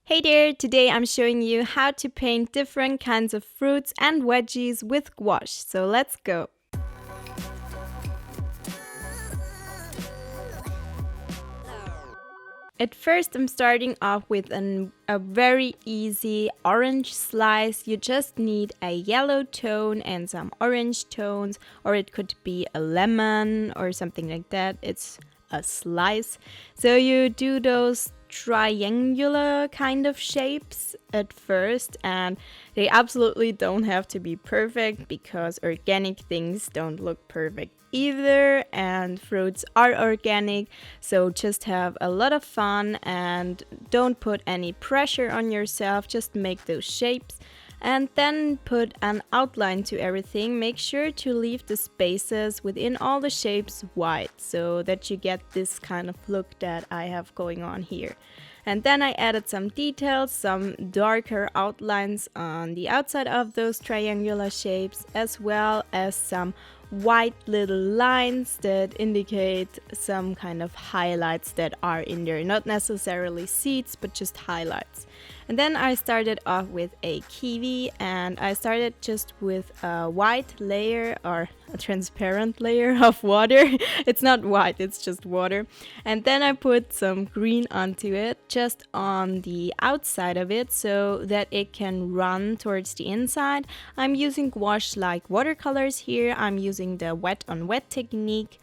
Hey there, today I'm showing you how to paint different kinds of fruits and veggies with gouache, so let's go. At first I'm starting off with a very easy orange slice. You just need a yellow tone and some orange tones, or it could be a lemon or something like that. It's a slice. So you do those triangular kind of shapes at first, and they absolutely don't have to be perfect because organic things don't look perfect either, and fruits are organic. So just have a lot of fun and don't put any pressure on yourself. Just make those shapes and then put an outline to everything. Make sure to leave the spaces within all the shapes white so that you get this kind of look that I have going on here. And then I added some details, some darker outlines on the outside of those triangular shapes, as well as some white little lines that indicate some kind of highlights that are in there. Not necessarily seeds, but just highlights. And then I started off with a kiwi, and I started just with a white layer or a transparent layer of water. It's not white, it's just water. And then I put some green onto it, just on the outside of it, so that it can run towards the inside. I'm using gouache like watercolors here. I'm using the wet on wet technique.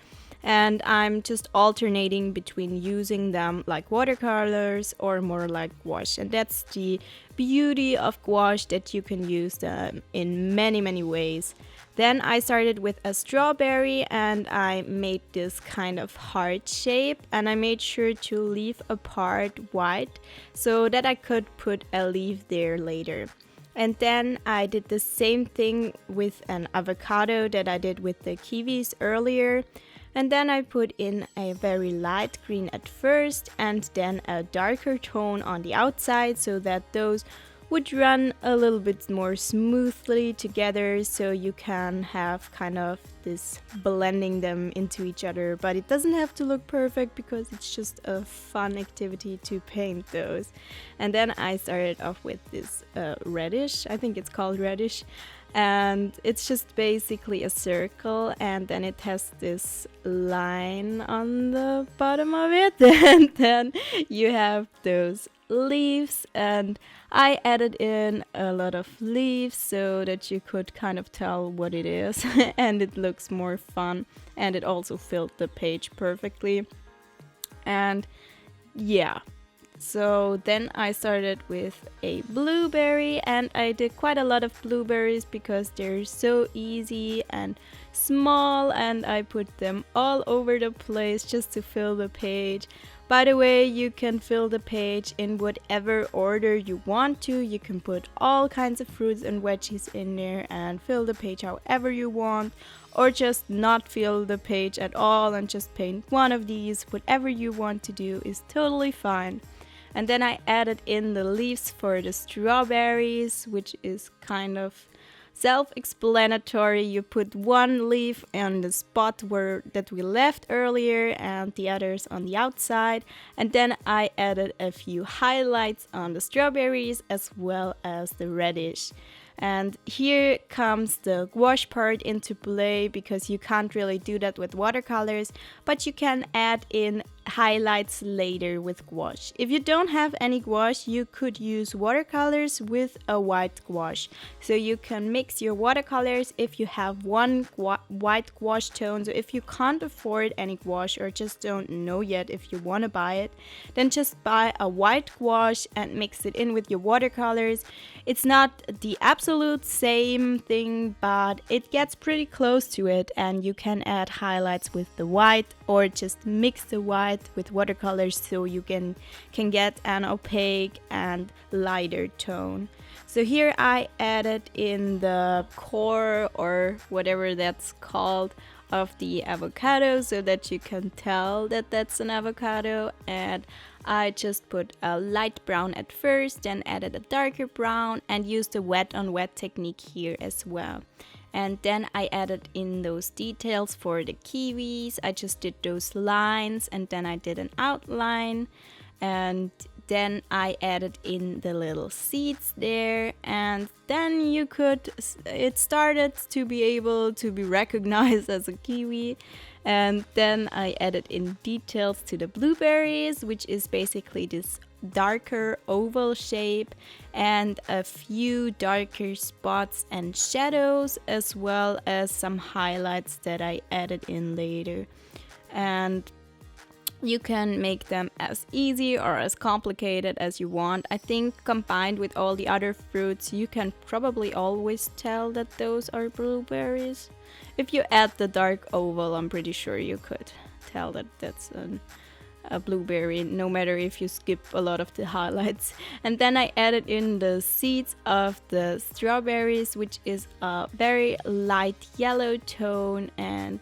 And I'm just alternating between using them like watercolors or more like gouache. And that's the beauty of gouache, that you can use them in many ways. Then I started with a strawberry and I made this kind of heart shape, and I made sure to leave a part white so that I could put a leaf there later. And then I did the same thing with an avocado that I did with the kiwis earlier. And then I put in a very light green at first and then a darker tone on the outside so that those would run a little bit more smoothly together, so you can have kind of this blending them into each other. But it doesn't have to look perfect because it's just a fun activity to paint those. And then I started off with this reddish, I think it's called reddish. And it's just basically a circle, and then it has this line on the bottom of it. And then you have those leaves, and I added in a lot of leaves so that you could kind of tell what it is. And it looks more fun, and it also filled the page perfectly. And yeah, so then I started with a blueberry, and I did quite a lot of blueberries because they're so easy and small, and I put them all over the place just to fill the page. By the way, you can fill the page in whatever order you want to. You can put all kinds of fruits and veggies in there and fill the page however you want, or just not fill the page at all and just paint one of these. Whatever you want to do is totally fine. And then I added in the leaves for the strawberries, which is kind of self-explanatory. You put one leaf on the spot that we left earlier and the others on the outside. And then I added a few highlights on the strawberries as well as the reddish. And here comes the gouache part into play, because you can't really do that with watercolors, but you can add in highlights later with gouache. If you don't have any gouache, you could use watercolors with a white gouache. So you can mix your watercolors if you have one white gouache tone. So if you can't afford any gouache or just don't know yet if you want to buy it, then just buy a white gouache and mix it in with your watercolors. It's not the absolute same thing, but it gets pretty close to it, and you can add highlights with the white or just mix the white with watercolors so you can get an opaque and lighter tone. So here I added in the core, or whatever that's called, of the avocado so that you can tell that that's an avocado. And I just put a light brown at first, then added a darker brown, and used the wet on wet technique here as well. And then I added in those details for the kiwis. I just did those lines, and then I did an outline. And then I added in the little seeds there, and then it started to be able to be recognized as a kiwi. And then I added in details to the blueberries, which is basically this darker oval shape, and a few darker spots and shadows, as well as some highlights that I added in later. And you can make them as easy or as complicated as you want. I think combined with all the other fruits, you can probably always tell that those are blueberries. If you add the dark oval, I'm pretty sure you could tell that that's a blueberry, no matter if you skip a lot of the highlights. And then I added in the seeds of the strawberries, which is a very light yellow tone, and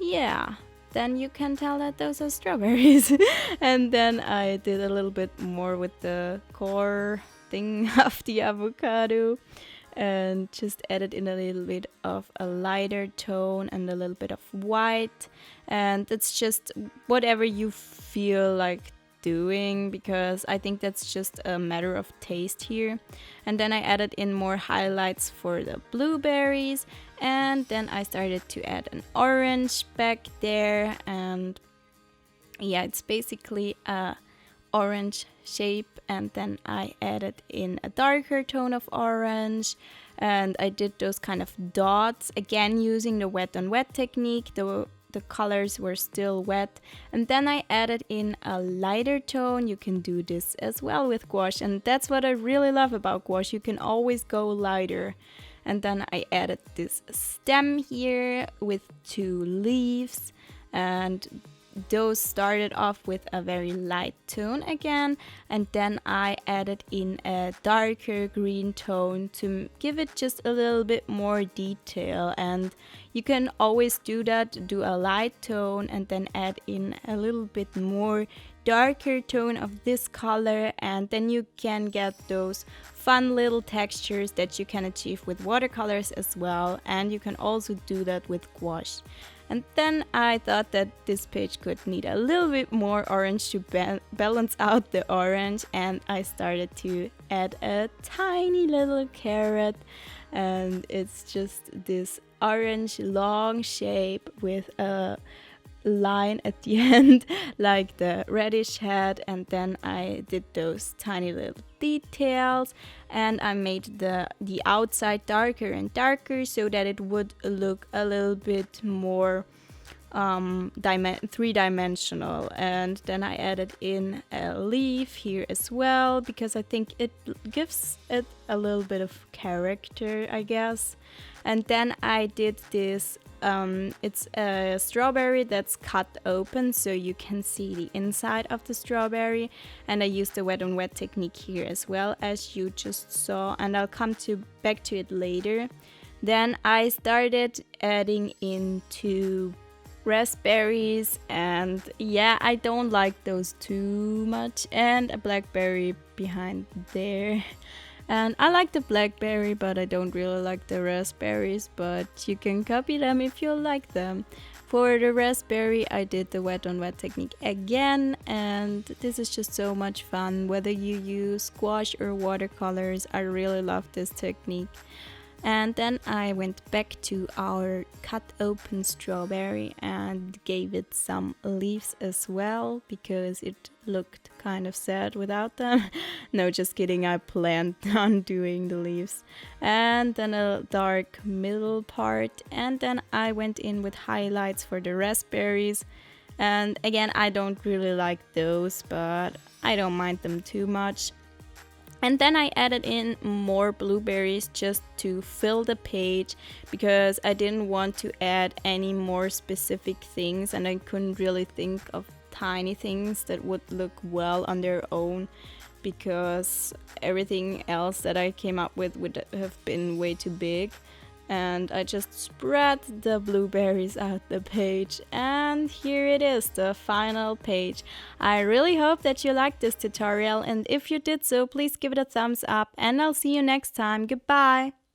yeah, then you can tell that those are strawberries. And then I did a little bit more with the core thing of the avocado, and just added in a little bit of a lighter tone and a little bit of white. And it's just whatever you feel like doing, because I think that's just a matter of taste here. And then I added in more highlights for the blueberries, and then I started to add an orange back there. And yeah, it's basically a orange shape, and then I added in a darker tone of orange, and I did those kind of dots again using the wet on wet technique. The colors were still wet, and then I added in a lighter tone. You can do this as well with gouache, and that's what I really love about gouache. You can always go lighter. And then I added this stem here with 2 leaves, and those started off with a very light tone again, and then I added in a darker green tone to give it just a little bit more detail. And you can always do that, do a light tone and then add in a little bit more darker tone of this color, and then you can get those fun little textures that you can achieve with watercolors as well. And you can also do that with gouache. And then I thought that this page could need a little bit more orange to balance out the orange, and I started to add a tiny little carrot, and it's just this orange long shape with a line at the end like the reddish head. And then I did those tiny little details, and I made the outside darker and darker so that it would look a little bit more three-dimensional. And then I added in a leaf here as well, because I think it gives it a little bit of character, I guess. And then I did this, it's a strawberry that's cut open so you can see the inside of the strawberry, and I used the wet on wet technique here as well, as you just saw, and I'll come back to it later. Then I started adding into raspberries, and yeah, I don't like those too much, and a blackberry behind there. And I like the blackberry, but I don't really like the raspberries, but you can copy them if you like them. For the raspberry, I did the wet on wet technique again, and this is just so much fun. Whether you use gouache or watercolors, I really love this technique. And then I went back to our cut open strawberry and gave it some leaves as well, because it looked kind of sad without them. No, just kidding, I planned on doing the leaves. And then a dark middle part, and then I went in with highlights for the raspberries. And again, I don't really like those, but I don't mind them too much. And then I added in more blueberries just to fill the page, because I didn't want to add any more specific things, and I couldn't really think of tiny things that would look well on their own, because everything else that I came up with would have been way too big. And I just spread the blueberries out the page, and here it is, the final page. I really hope that you liked this tutorial, and if you did so, please give it a thumbs up, and I'll see you next time. Goodbye!